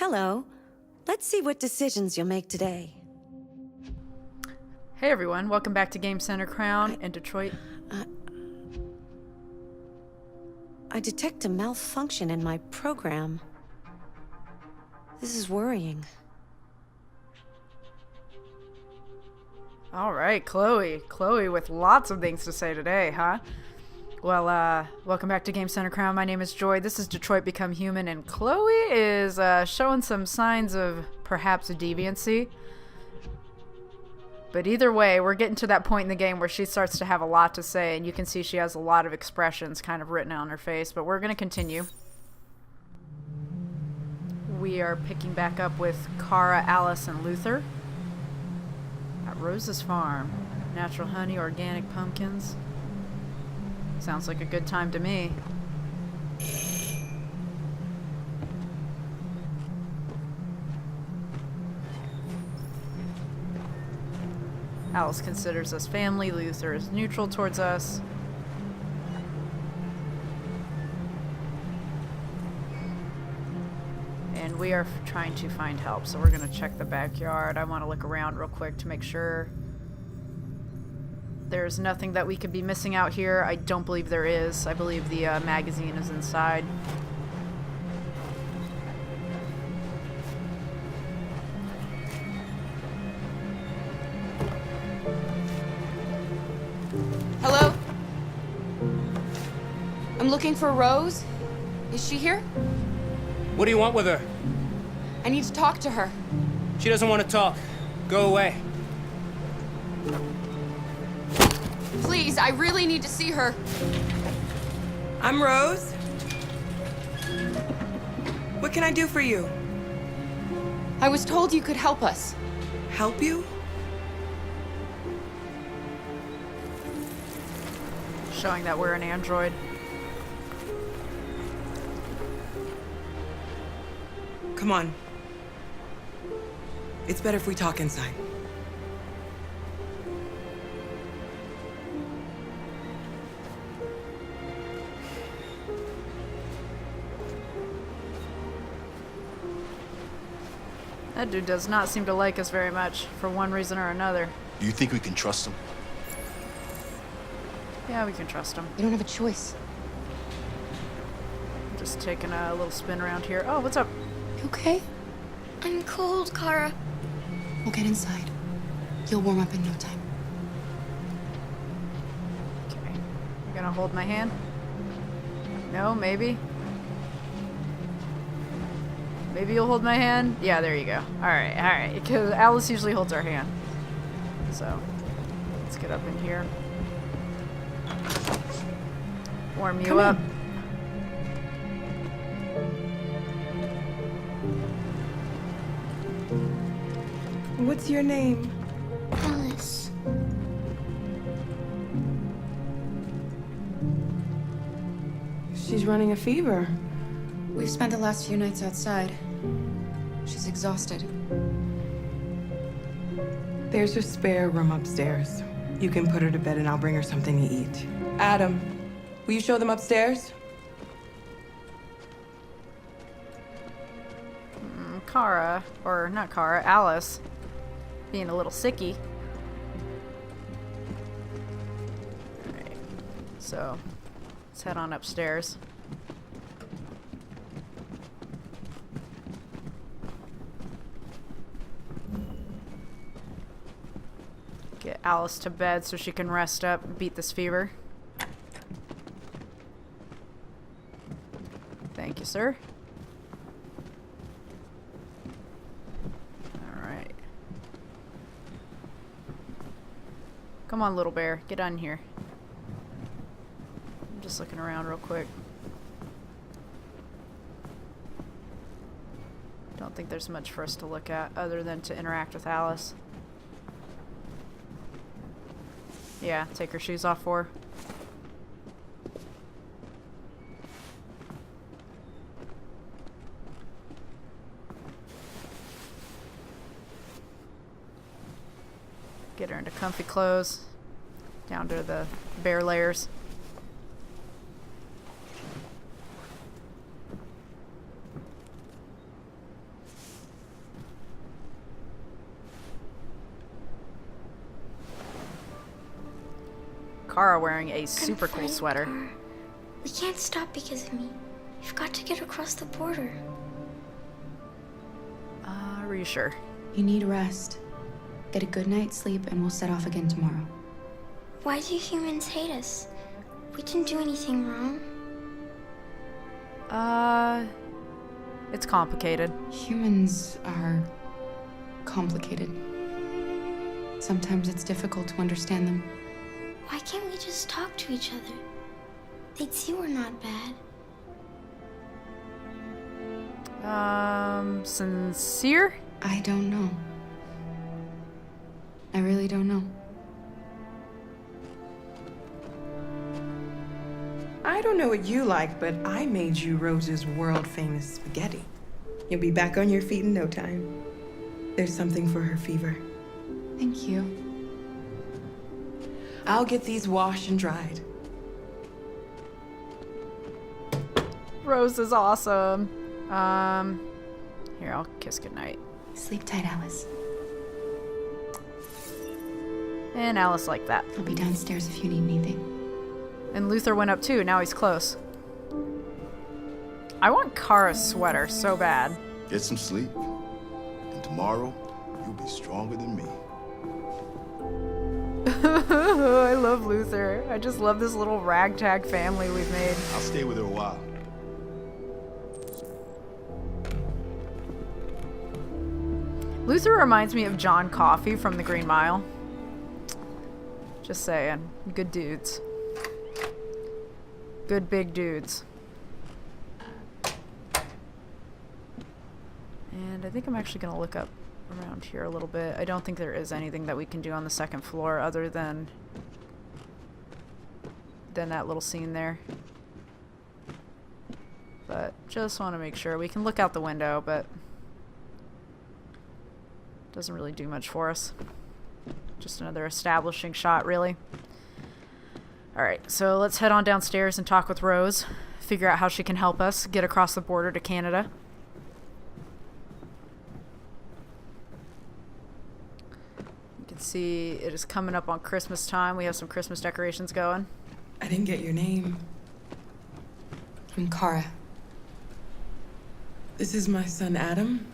Hello. Let's see what decisions you'll make today. Hey everyone, welcome back to Game Center Crown in Detroit. I detect a malfunction in my program. This is worrying. Alright, Chloe. Chloe with lots of things to say today, huh? Well, welcome back to Game Center Crown. My name is Joy. This is Detroit Become Human, and Chloe is showing some signs of perhaps a deviancy. But either way, we're getting to that point in the game where she starts to have a lot to say, and you can see she has a lot of expressions kind of written on her face, but we're going to continue. We are picking back up with Kara, Alice, and Luther at Rose's farm. Natural honey, organic pumpkins. Sounds like a good time to me. Alice considers us family. Luther is neutral towards us. And we are trying to find help, so we're going to check the backyard. I want to look around real quick to make sure there's nothing that we could be missing out here. I don't believe there is. I believe the magazine is inside. Hello? I'm looking for Rose. Is she here? What do you want with her? I need to talk to her. She doesn't want to talk. Go away. Please, I really need to see her. I'm Rose. What can I do for you? I was told you could help us. Help you? Showing that we're an android. Come on. It's better if we talk inside. That dude does not seem to like us very much, for one reason or another. Do you think we can trust him? Yeah, we can trust him. You don't have a choice. Just taking a little spin around here. Oh, what's up? You okay? I'm cold, Kara. We'll get inside. You'll warm up in no time. Okay. You're gonna hold my hand? No, maybe? Maybe you'll hold my hand? Yeah, there you go. Alright, alright. Because Alice usually holds our hand. So, let's get up in here. Warm you Come up. in. What's your name? Alice. She's running a fever. We've spent the last few nights outside. She's exhausted. There's a spare room upstairs. You can put her to bed and I'll bring her something to eat. Adam, will you show them upstairs? Kara, or not Kara, Alice, being a little sicky. Alright, so let's head on upstairs. Get Alice to bed so she can rest up and beat this fever. Thank you, sir. Alright. Come on, little bear. Get on here. I'm just looking around real quick. Don't think there's much for us to look at other than to interact with Alice. Yeah, take her shoes off for her. Get her into comfy clothes. Down to the bare layers. Kara wearing a I'm super cool fine, sweater. Kara. We can't stop because of me. You've got to get across the border. Are you sure? You need rest. Get a good night's sleep, and we'll set off again tomorrow. Why do humans hate us? We didn't do anything wrong. It's complicated. Humans are complicated. Sometimes it's difficult to understand them. Why can't we just talk to each other? They'd see we're not bad. Sincere? I don't know. I really don't know. I don't know what you like, but I made you Rose's world-famous spaghetti. You'll be back on your feet in no time. There's something for her fever. Thank you. I'll get these washed and dried. Rose is awesome. Here, I'll kiss goodnight. Sleep tight, Alice. And Alice liked that. I'll be downstairs if you need anything. And Luther went up too, now he's close. I want Kara's sweater so bad. Get some sleep. And tomorrow, you'll be stronger than me. I love Luther. I just love this little ragtag family we've made. I'll stay with her a while. Luther reminds me of John Coffey from The Green Mile. Just saying. Good dudes. Good big dudes. And I think I'm actually going to look up around here a little bit. I don't think there is anything that we can do on the second floor other than that little scene there. But just want to make sure. We can look out the window, but doesn't really do much for us. Just another establishing shot, really. Alright, so let's head on downstairs and talk with Rose. Figure out how she can help us get across the border to Canada. You can see it is coming up on Christmas time. We have some Christmas decorations going. I didn't get your name. I'm Kara. This is my son, Adam.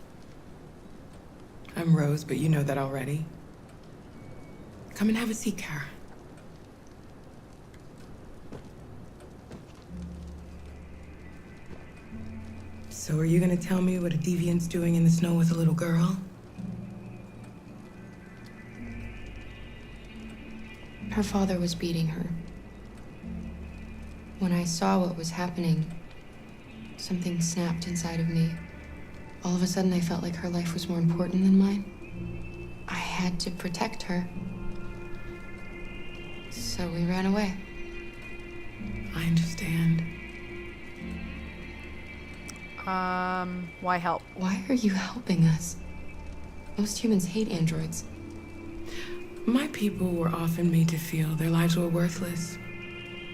I'm Rose, but you know that already. Come and have a seat, Kara. So are you gonna tell me what a deviant's doing in the snow with a little girl? Her father was beating her. When I saw what was happening, something snapped inside of me. All of a sudden, I felt like her life was more important than mine. I had to protect her. So we ran away. I understand. Why help? Why are you helping us? Most humans hate androids. My people were often made to feel their lives were worthless.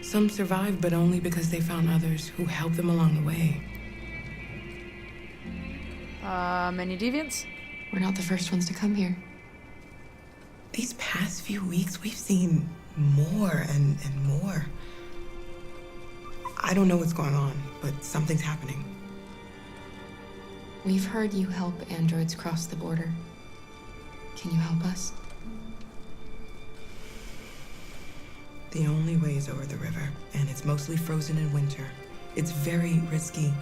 Some survived, but only because they found others who helped them along the way. Any deviants? We're not the first ones to come here. These past few weeks, we've seen more and more. I don't know what's going on, but something's happening. We've heard you help androids cross the border. Can you help us? The only way is over the river, and it's mostly frozen in winter. It's very risky.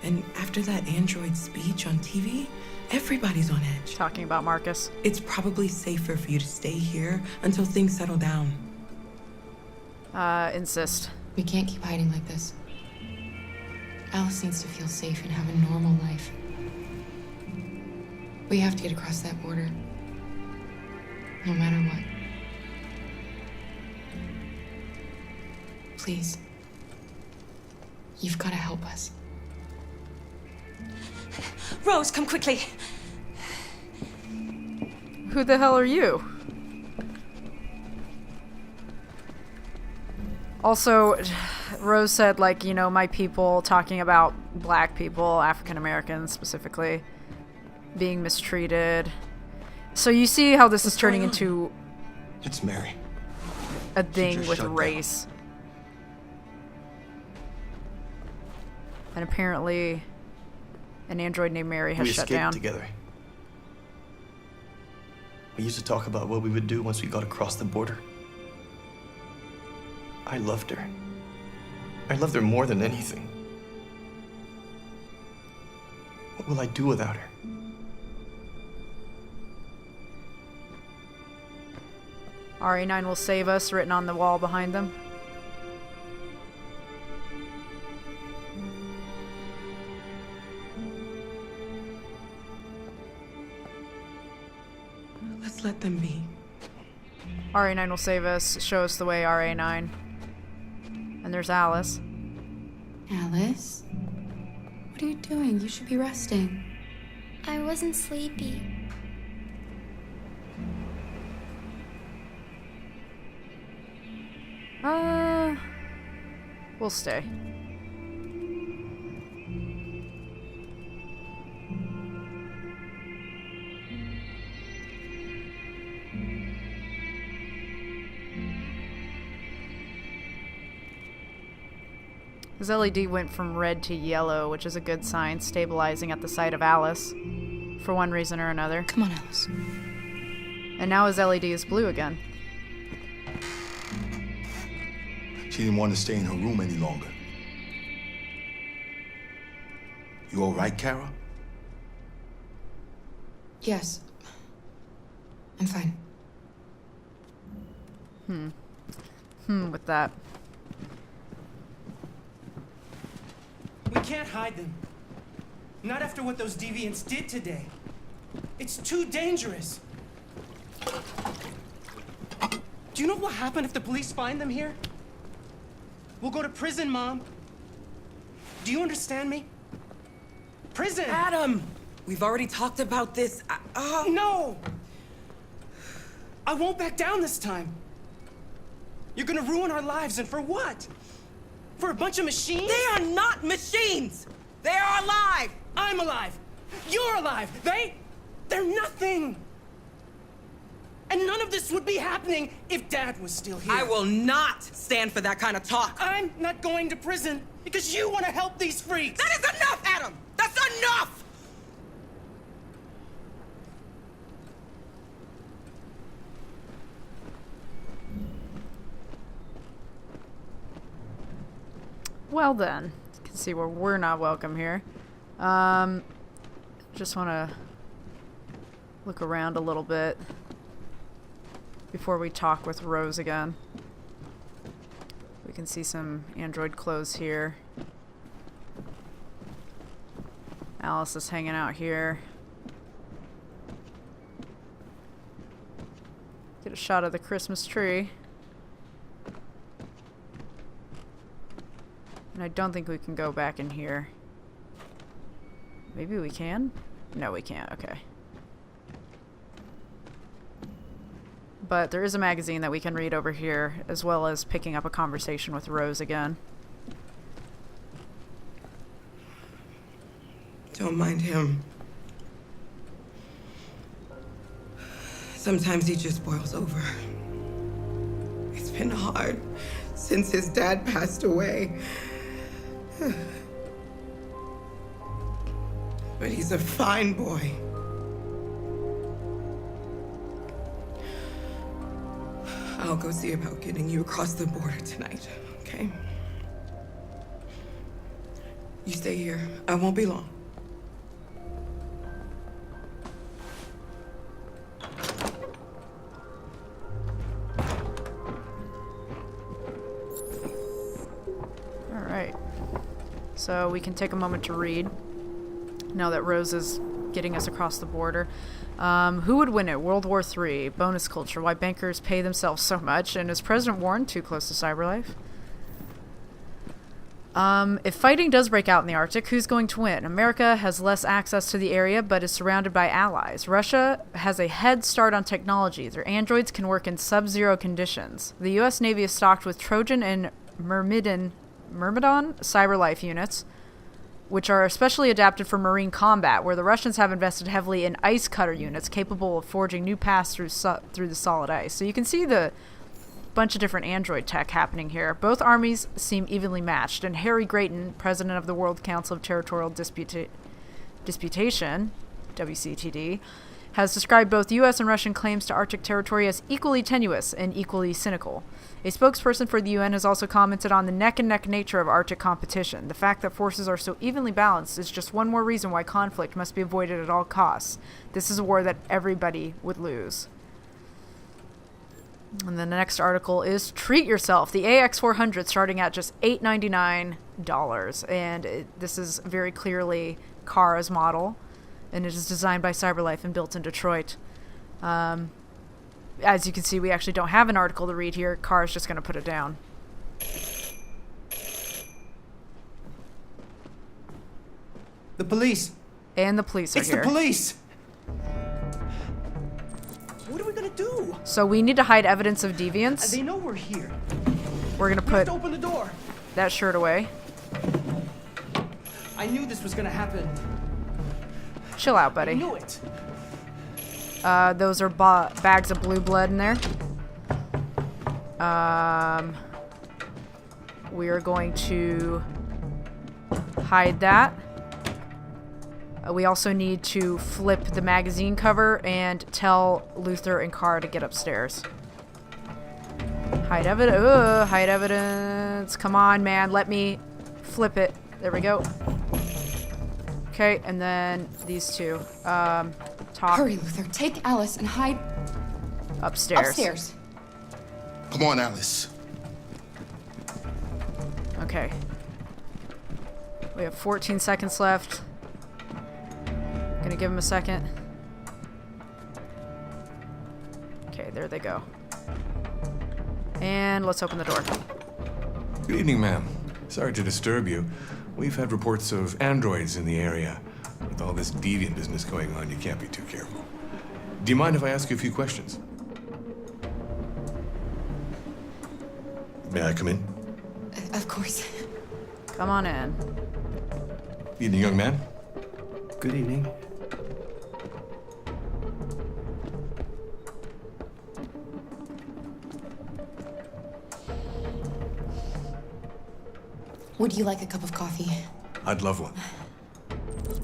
And after that android speech on TV, everybody's on edge. Talking about Marcus. It's probably safer for you to stay here until things settle down. Insist. We can't keep hiding like this. Alice needs to feel safe and have a normal life. We have to get across that border. No matter what. Please. You've got to help us. Rose, come quickly. Who the hell are you? Also, Rose said, like, you know, my people, talking about black people, African Americans specifically, being mistreated. So you see how this is turning into... It's Mary. a thing just with shut down. race. And apparently, an android named Mary has We shut escaped down. together. We used to talk about what we would do once we got across the border. I loved her. I loved her more than anything. What will I do without her? RA9 will save us, written on the wall behind them. Let's let them be. RA9 will save us, show us the way, RA9. And there's Alice. Alice? What are you doing? You should be resting. I wasn't sleepy. We'll stay. His LED went from red to yellow, which is a good sign, stabilizing at the sight of Alice, for one reason or another. Come on, Alice. And now his LED is blue again. She didn't want to stay in her room any longer. You all right, Kara? Yes. I'm fine. With that. We can't hide them. Not after what those deviants did today. It's too dangerous. Do you know what will happen if the police find them here? We'll go to prison, Mom. Do you understand me? Prison! Adam! We've already talked about this. No! I won't back down this time. You're gonna ruin our lives, and for what? For a bunch of machines? They are not machines! They are alive! I'm alive! You're alive! They're nothing! And none of this would be happening if Dad was still here. I will not stand for that kind of talk. I'm not going to prison because you want to help these freaks! That is enough, Adam! That's enough! Well then, you can see where we're not welcome here. Just want to look around a little bit before we talk with Rose again. We can see some android clothes here. Alice is hanging out here. Get a shot of the Christmas tree. And I don't think we can go back in here. Maybe we can? No, we can't. Okay. But there is a magazine that we can read over here, as well as picking up a conversation with Rose again. Don't mind him. Sometimes he just boils over. It's been hard since his dad passed away. But he's a fine boy. I'll go see about getting you across the border tonight, okay? You stay here. I won't be long. Alright. So we can take a moment to read, now that Rose is getting us across the border. Who would win it? World War III, bonus culture, why bankers pay themselves so much, and is President Warren too close to cyberlife? If fighting does break out in the Arctic, who's going to win? America has less access to the area, but is surrounded by allies. Russia has a head start on technology. Their androids can work in sub-zero conditions. The U.S. Navy is stocked with Trojan and Myrmidon cyberlife units, which are especially adapted for marine combat, where the Russians have invested heavily in ice cutter units capable of forging new paths through the solid ice. So you can see the bunch of different android tech happening here. Both armies seem evenly matched, and Harry Grayton, president of the World Council of Territorial Disputation, WCTD, has described both U.S. and Russian claims to Arctic territory as equally tenuous and equally cynical. A spokesperson for the UN has also commented on the neck-and-neck nature of Arctic competition. The fact that forces are so evenly balanced is just one more reason why conflict must be avoided at all costs. This is a war that everybody would lose. And then the next article is Treat Yourself, the AX400 starting at just $899. And this is very clearly Kara's model, and it is designed by CyberLife and built in Detroit. As you can see, we actually don't have an article to read here. Kara's just going to put it down. The police. And the police are It's here. the police. What are we gonna do? So we need to hide evidence of deviance. They know we're here. We're going to We have put to open the door. that shirt away. I knew this was gonna happen. Chill out, I buddy. knew it. Those are bags of blue blood in there. We are going to hide that. We also need to flip the magazine cover and tell Luther and Kara to get upstairs. Hide evidence. Hide evidence. Come on, man. Let me flip it. There we go. Okay, and then these two. Talk Hurry, Luther. Take Alice and hide upstairs. upstairs. Come on, Alice. Okay. We have 14 seconds left. Gonna give him a second. Okay, there they go. And let's open the door. Good evening, ma'am. Sorry to disturb you. We've had reports of androids in the area. With all this deviant business going on, you can't be too careful. Do you mind if I ask you a few questions? May I come in? Of course. Come on in. Evening, young man. Good evening. Would you like a cup of coffee? I'd love one.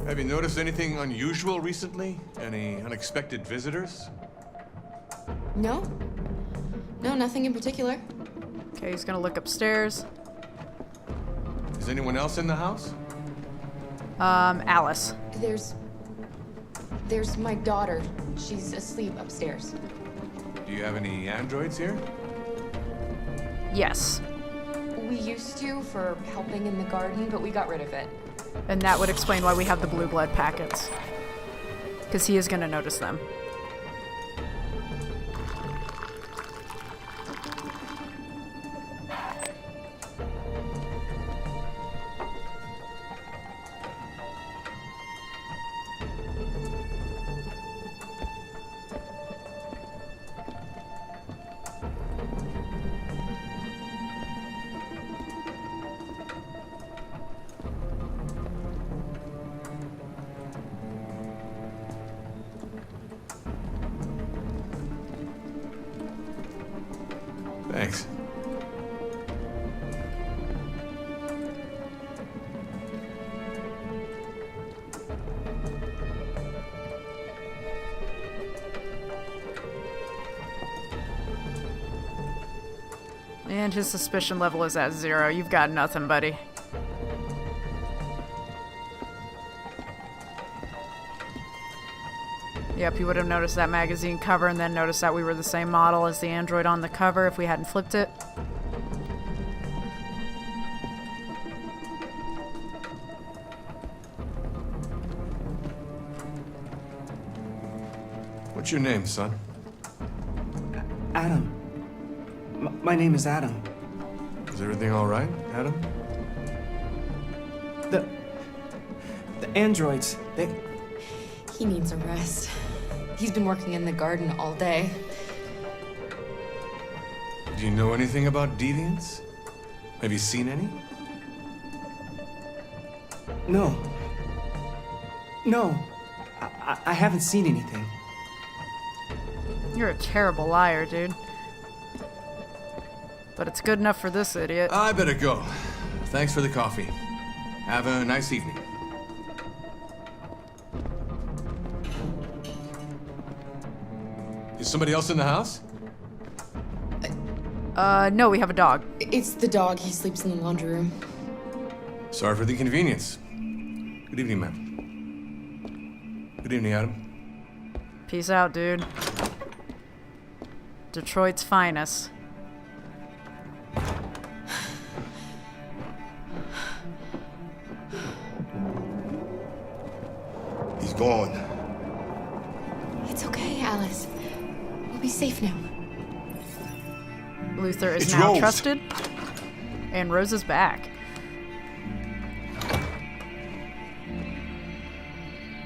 Have you noticed anything unusual recently? Any unexpected visitors? No? No, nothing in particular. Okay, he's gonna look upstairs. Is anyone else in the house? Alice. There's my daughter. She's asleep upstairs. Do you have any androids here? Yes. We used to for helping in the garden, but we got rid of it. And that would explain why we have the blue blood packets. Because he is gonna notice them. Thanks. And his suspicion level is at 0. You've got nothing, buddy. Yep, you would have noticed that magazine cover and then noticed that we were the same model as the android on the cover if we hadn't flipped it. What's your name, son? Adam. My name is Adam. Is everything all right, Adam? The androids, they... He needs a rest. He's been working in the garden all day. Do you know anything about deviants? Have you seen any? No. No. I haven't seen anything. You're a terrible liar, dude. But it's good enough for this idiot. I better go. Thanks for the coffee. Have a nice evening. Is somebody else in the house? No, we have a dog. It's the dog. He sleeps in the laundry room. Sorry for the inconvenience. Good evening, ma'am. Good evening, Adam. Peace out, dude. Detroit's finest. He's gone. It's okay, Alice. We'll be safe now. Luther is It's now Rose. trusted. And Rose is back.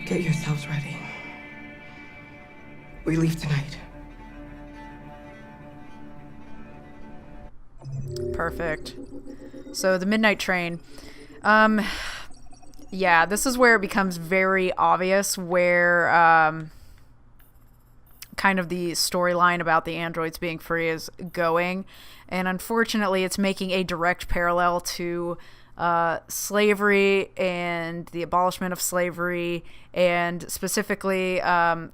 Get yourselves ready. We leave tonight. Perfect. So the midnight train. Yeah, this is where it becomes very obvious where kind of the storyline about the androids being free is going. And unfortunately, it's making a direct parallel to slavery and the abolishment of slavery. And specifically,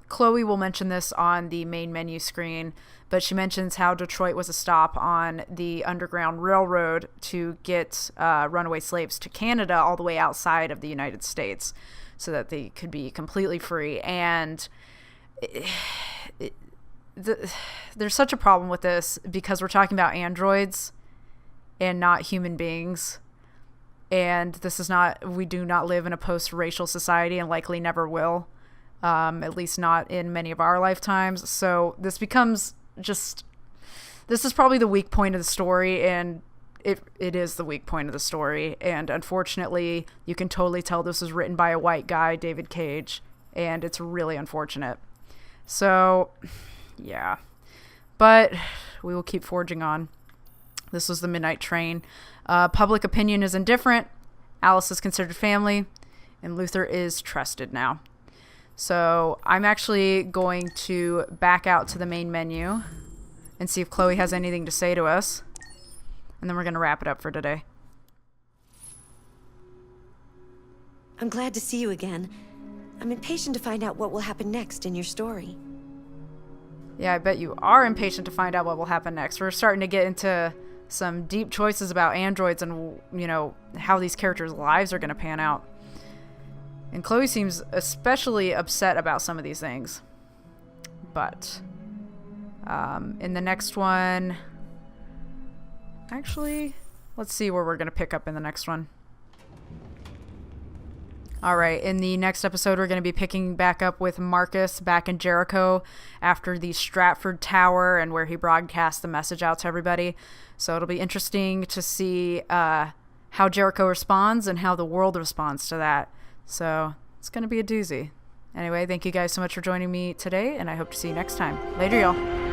Chloe will mention this on the main menu screen, but she mentions how Detroit was a stop on the Underground Railroad to get runaway slaves to Canada all the way outside of the United States so that they could be completely free. And there's such a problem with this because we're talking about androids and not human beings. And this is not, we do not live in a post-racial society and likely never will, at least not in many of our lifetimes. So this becomes just, this is probably the weak point of the story, and it is the weak point of the story. And unfortunately, you can totally tell this was written by a white guy, David Cage, and it's really unfortunate. So, yeah. But we will keep forging on. This was the midnight train. Public opinion is indifferent. Alice is considered family, and Luther is trusted now. So I'm actually going to back out to the main menu and see if Chloe has anything to say to us. And then we're going to wrap it up for today. I'm glad to see you again. I'm impatient to find out what will happen next in your story. Yeah, I bet you are impatient to find out what will happen next. We're starting to get into some deep choices about androids and, you know, how these characters' lives are going to pan out. And Chloe seems especially upset about some of these things. But in the next one, actually, let's see where we're going to pick up in the next one. All right, in the next episode, we're going to be picking back up with Marcus back in Jericho after the Stratford Tower and where he broadcast the message out to everybody. So it'll be interesting to see how Jericho responds and how the world responds to that. So it's going to be a doozy. Anyway, thank you guys so much for joining me today, and I hope to see you next time. Later, y'all.